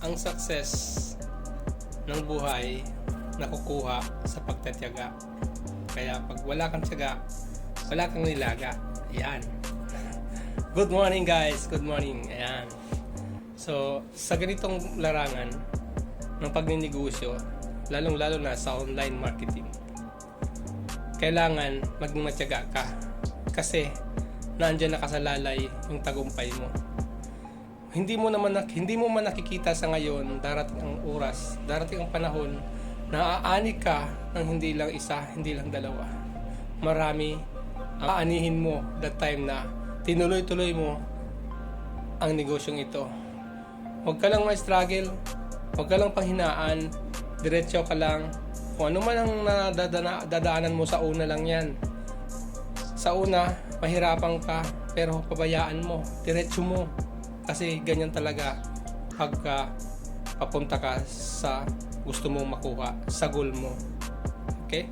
ang success ng buhay nakukuha sa pagtatiyaga. Kaya pag wala kang tiyaga, wala kang nilaga. Ayan. Good morning guys, good morning. Ayan. So, sa ganitong larangan ng pagninegosyo, lalong-lalo na sa online marketing, kailangan maging matyaga ka kasi nandiyan nakasalalay yung tagumpay mo. Hindi mo man nakikita sa ngayon, darating ang oras, darating ang panahon na aani ka ng hindi lang isa, hindi lang dalawa. Marami ang aanihin mo that time na tinuloy-tuloy mo ang negosyong ito. Huwag ka lang ma-struggle, huwag ka lang panghinaan, diretso ka lang. Kung ano man ang dadaanan mo sa una lang yan. Sa una, mahirapan ka, pero pabayaan mo, diretso mo. Kasi ganyan talaga pagka papunta ka sa gusto mong makuha, sa goal mo. Okay?